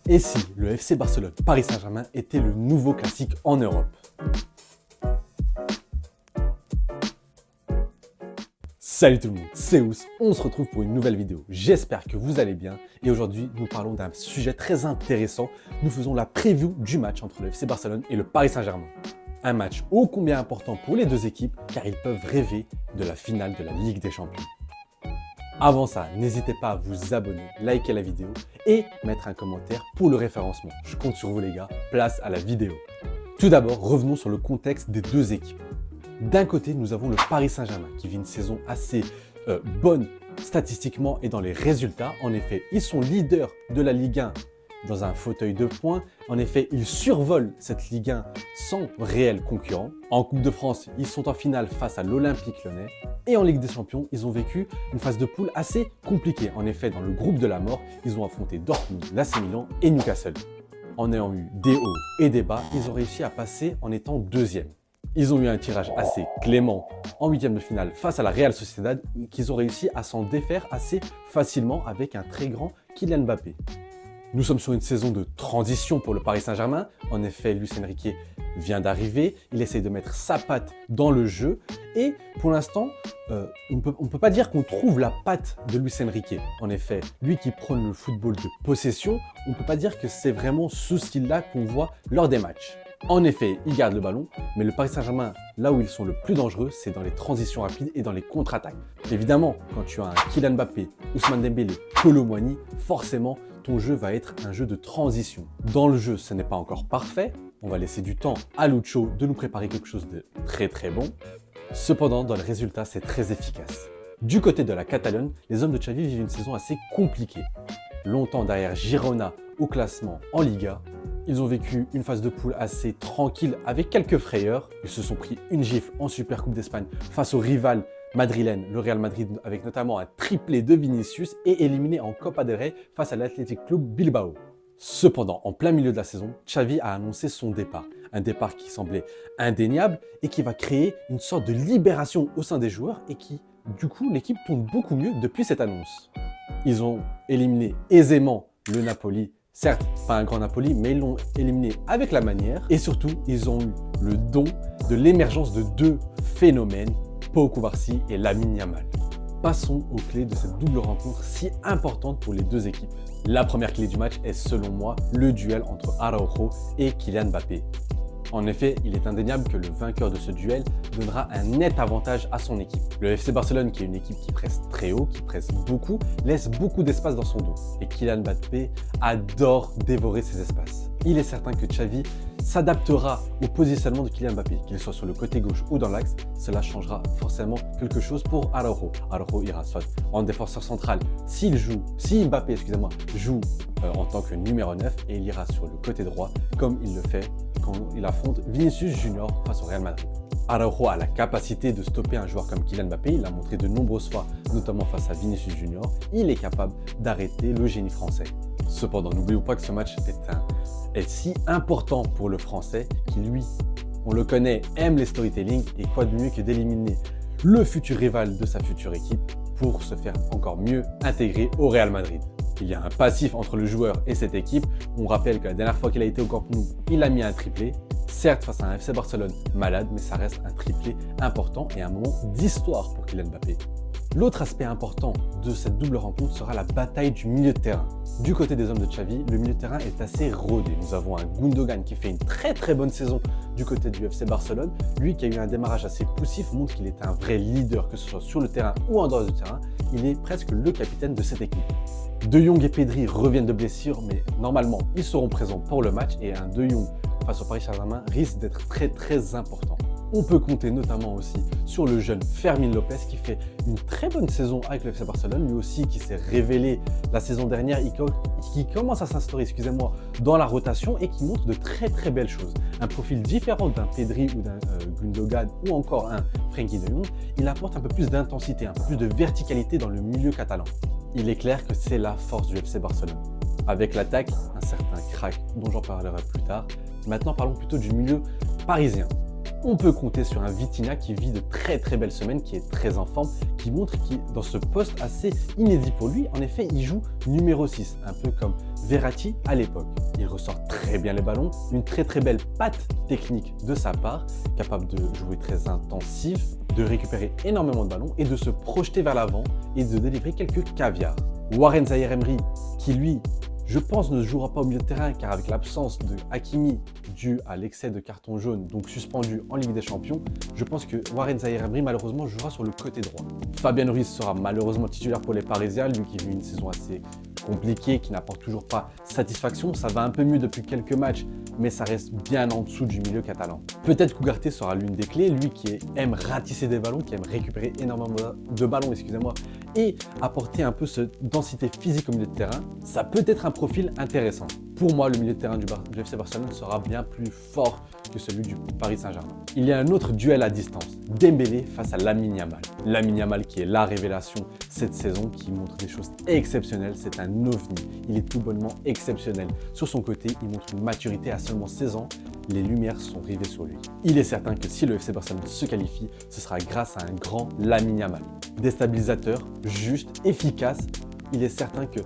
Et si le FC Barcelone Paris Saint-Germain était le nouveau classique en Europe? Salut tout le monde, c'est Ous, on se retrouve pour une nouvelle vidéo. J'espère que vous allez bien et aujourd'hui nous parlons d'un sujet très intéressant. Nous faisons la preview du match entre le FC Barcelone et le Paris Saint-Germain. Un match ô combien important pour les deux équipes car ils peuvent rêver de la finale de la Ligue des Champions. Avant ça, n'hésitez pas à vous abonner, liker la vidéo et mettre un commentaire pour le référencement. Je compte sur vous les gars, place à la vidéo. Tout d'abord, revenons sur le contexte des deux équipes. D'un côté, nous avons le Paris Saint-Germain qui vit une saison assez bonne statistiquement et dans les résultats. En effet, ils sont leaders de la Ligue 1 dans un fauteuil de points. En effet, ils survolent cette Ligue 1 sans réel concurrent. En Coupe de France, ils sont en finale face à l'Olympique Lyonnais. Et en Ligue des Champions, ils ont vécu une phase de poule assez compliquée. En effet, dans le groupe de la mort, ils ont affronté Dortmund, l'AC Milan et Newcastle. En ayant eu des hauts et des bas, ils ont réussi à passer en étant deuxième. Ils ont eu un tirage assez clément en huitième de finale face à la Real Sociedad, qu'ils ont réussi à s'en défaire assez facilement avec un très grand Kylian Mbappé. Nous sommes sur une saison de transition pour le Paris Saint-Germain. En effet, Luis Enrique vient d'arriver, il essaie de mettre sa patte dans le jeu et pour l'instant, on peut pas dire qu'on trouve la patte de Luis Enrique. En effet, lui qui prône le football de possession, on ne peut pas dire que c'est vraiment ce style-là qu'on voit lors des matchs. En effet, ils gardent le ballon, mais le Paris Saint-Germain, là où ils sont le plus dangereux, c'est dans les transitions rapides et dans les contre-attaques. Évidemment, quand tu as un Kylian Mbappé, Ousmane Dembélé, Kolo Muani, forcément, ton jeu va être un jeu de transition. Dans le jeu, ce n'est pas encore parfait. On va laisser du temps à Lucho de nous préparer quelque chose de très très bon. Cependant, dans le résultat, c'est très efficace. Du côté de la Catalogne, les hommes de Xavi vivent une saison assez compliquée. Longtemps derrière Girona au classement en Liga, ils ont vécu une phase de poule assez tranquille avec quelques frayeurs. Ils se sont pris une gifle en Supercoupe d'Espagne face au rival madrilène, le Real Madrid, avec notamment un triplé de Vinicius et éliminé en Copa del Rey face à l'Athletic Club Bilbao. Cependant, en plein milieu de la saison, Xavi a annoncé son départ. Un départ qui semblait indéniable et qui va créer une sorte de libération au sein des joueurs et qui, du coup, l'équipe tourne beaucoup mieux depuis cette annonce. Ils ont éliminé aisément le Napoli. Certes, pas un grand Napoli, mais ils l'ont éliminé avec la manière. Et surtout, ils ont eu le don de l'émergence de deux phénomènes, Pau Cubarsí et Lamine Yamal. Passons aux clés de cette double rencontre si importante pour les deux équipes. La première clé du match est selon moi le duel entre Araujo et Kylian Mbappé. En effet, il est indéniable que le vainqueur de ce duel donnera un net avantage à son équipe. Le FC Barcelone, qui est une équipe qui presse très haut, qui presse beaucoup, laisse beaucoup d'espace dans son dos. Et Kylian Mbappé adore dévorer ces espaces. Il est certain que Xavi s'adaptera au positionnement de Kylian Mbappé, qu'il soit sur le côté gauche ou dans l'axe. Cela changera forcément quelque chose pour Araujo. Araujo ira soit en défenseur central si Mbappé joue en tant que numéro 9 et il ira sur le côté droit comme il le fait quand il affronte Vinicius Junior face au Real Madrid. Araujo a la capacité de stopper un joueur comme Kylian Mbappé, il l'a montré de nombreuses fois, notamment face à Vinicius Junior. Il est capable d'arrêter le génie français. Cependant, n'oublions pas que ce match est si important pour le français qui, lui, on le connaît, aime les storytelling et quoi de mieux que d'éliminer le futur rival de sa future équipe pour se faire encore mieux intégrer au Real Madrid. Il y a un passif entre le joueur et cette équipe. On rappelle que la dernière fois qu'il a été au Camp Nou, il a mis un triplé. Certes, face à un FC Barcelone malade, mais ça reste un triplé important et un moment d'histoire pour Kylian Mbappé. L'autre aspect important de cette double rencontre sera la bataille du milieu de terrain. Du côté des hommes de Xavi, le milieu de terrain est assez rodé. Nous avons un Gundogan qui fait une très très bonne saison du côté du FC Barcelone. Lui qui a eu un démarrage assez poussif montre qu'il est un vrai leader, que ce soit sur le terrain ou en dehors du terrain. Il est presque le capitaine de cette équipe. De Jong et Pedri reviennent de blessure, mais normalement ils seront présents pour le match et un De Jong face au Paris Saint-Germain risque d'être très très important. On peut compter notamment aussi sur le jeune Fermín López qui fait une très bonne saison avec le FC Barcelone, lui aussi qui s'est révélé la saison dernière, qui commence à s'instaurer, dans la rotation et qui montre de très très belles choses. Un profil différent d'un Pedri ou d'un Gundogan ou encore un Frenkie de Jong, il apporte un peu plus d'intensité, un peu plus de verticalité dans le milieu catalan. Il est clair que c'est la force du FC Barcelone. Avec l'attaque, un certain crack dont j'en parlerai plus tard. Maintenant parlons plutôt du milieu parisien. on peut compter sur un Vitinha qui vit de très très belles semaines, qui est très en forme, qui montre qu'il est dans ce poste assez inédit pour lui. En effet, il joue numéro 6, un peu comme Verratti à l'époque. Il ressort très bien les ballons, une très très belle patte technique de sa part, capable de jouer très intensif, de récupérer énormément de ballons et de se projeter vers l'avant et de délivrer quelques caviars. Warren Zaïre-Emery, qui lui, je pense, ne jouera pas au milieu de terrain car avec l'absence de Hakimi dû à l'excès de carton jaune, donc suspendu en Ligue des Champions, je pense que Warren Zaïre-Emery malheureusement jouera sur le côté droit. Fabien Ruiz sera malheureusement titulaire pour les Parisiens, lui qui vit une saison assez compliquée, qui n'apporte toujours pas satisfaction. Ça va un peu mieux depuis quelques matchs, mais ça reste bien en dessous du milieu catalan. Peut-être qu'Ugarte sera l'une des clés, lui qui aime ratisser des ballons, qui aime récupérer énormément de ballons, et apporter un peu cette densité physique au milieu de terrain. Ça peut être un profil intéressant. Pour moi, le milieu de terrain du FC Barcelone sera bien plus fort que celui du Paris Saint-Germain. Il y a un autre duel à distance, Dembélé face à Lamine Yamal. Lamine Yamal qui est la révélation cette saison, qui montre des choses exceptionnelles, c'est un ovni, il est tout bonnement exceptionnel. Sur son côté, il montre une maturité à seulement 16 ans, les lumières sont rivées sur lui. Il est certain que si le FC Barcelone se qualifie, ce sera grâce à un grand Lamine Yamal. Déstabilisateur, juste, efficace, il est certain que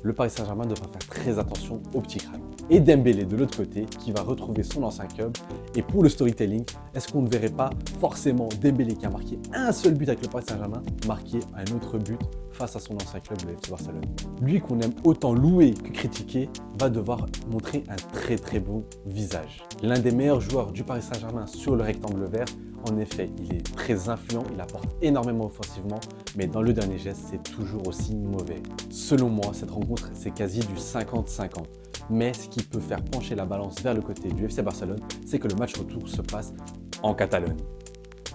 le Paris Saint-Germain devra faire très attention au petit crâne. Et Dembélé de l'autre côté qui va retrouver son ancien club. Et pour le storytelling, est-ce qu'on ne verrait pas forcément Dembélé qui a marqué un seul but avec le Paris Saint-Germain marquer un autre but face à son ancien club, le FC Barcelone? Lui qu'on aime autant louer que critiquer va devoir montrer un très très beau visage. L'un des meilleurs joueurs du Paris Saint-Germain sur le rectangle vert. En effet, il est très influent, il apporte énormément offensivement, mais dans le dernier geste, c'est toujours aussi mauvais. Selon moi, cette rencontre, c'est quasi du 50-50. Mais ce qui peut faire pencher la balance vers le côté du FC Barcelone, c'est que le match retour se passe en Catalogne.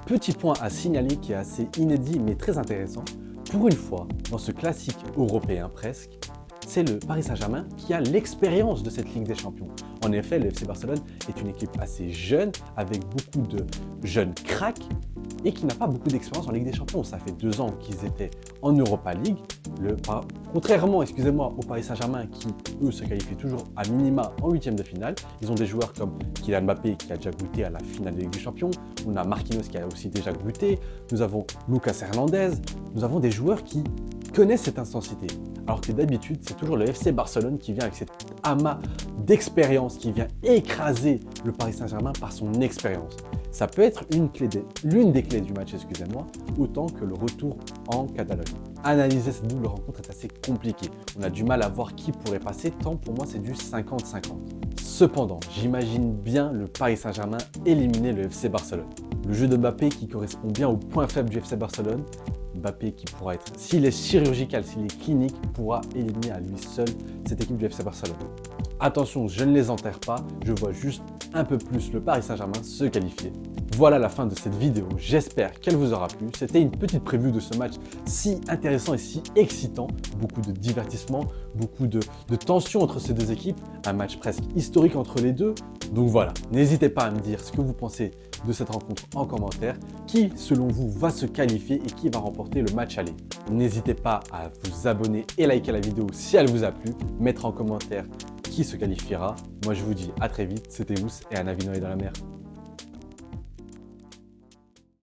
Petit point à signaler qui est assez inédit mais très intéressant. Pour une fois, dans ce classique européen presque, c'est le Paris Saint-Germain qui a l'expérience de cette Ligue des Champions. En effet, le FC Barcelone est une équipe assez jeune, avec beaucoup de jeunes cracks et qui n'a pas beaucoup d'expérience en Ligue des Champions. Ça fait 2 ans qu'ils étaient en Europa League. Contrairement, au Paris Saint-Germain qui, eux, se qualifient toujours à minima en 8e de finale. Ils ont des joueurs comme Kylian Mbappé qui a déjà goûté à la finale de Ligue des Champions. On a Marquinhos qui a aussi déjà goûté. Nous avons Lucas Hernandez. Nous avons des joueurs qui connaissent cette intensité. Alors que d'habitude, c'est toujours le FC Barcelone qui vient avec cet amas d'expérience, qui vient écraser le Paris Saint-Germain par son expérience. Ça peut être l'une des clés du match, autant que le retour en Catalogne. Analyser cette double rencontre est assez compliqué. On a du mal à voir qui pourrait passer, tant pour moi c'est du 50-50. Cependant, j'imagine bien le Paris Saint-Germain éliminer le FC Barcelone. Le jeu de Mbappé qui correspond bien au point faible du FC Barcelone. Mbappé qui pourra être, s'il est chirurgical, s'il est clinique, pourra éliminer à lui seul cette équipe du FC Barcelone. Attention, je ne les enterre pas, je vois juste un peu plus le Paris Saint-Germain se qualifier. Voilà la fin de cette vidéo, j'espère qu'elle vous aura plu. C'était une petite preview de ce match si intéressant et si excitant. Beaucoup de divertissement, beaucoup de tension entre ces deux équipes, un match presque historique entre les deux. Donc voilà, n'hésitez pas à me dire ce que vous pensez de cette rencontre en commentaire, qui selon vous va se qualifier et qui va remporter le match aller. N'hésitez pas à vous abonner et liker la vidéo si elle vous a plu, mettre en commentaire qui se qualifiera. Moi je vous dis à très vite, c'était Ous et un avis noyé dans la mer.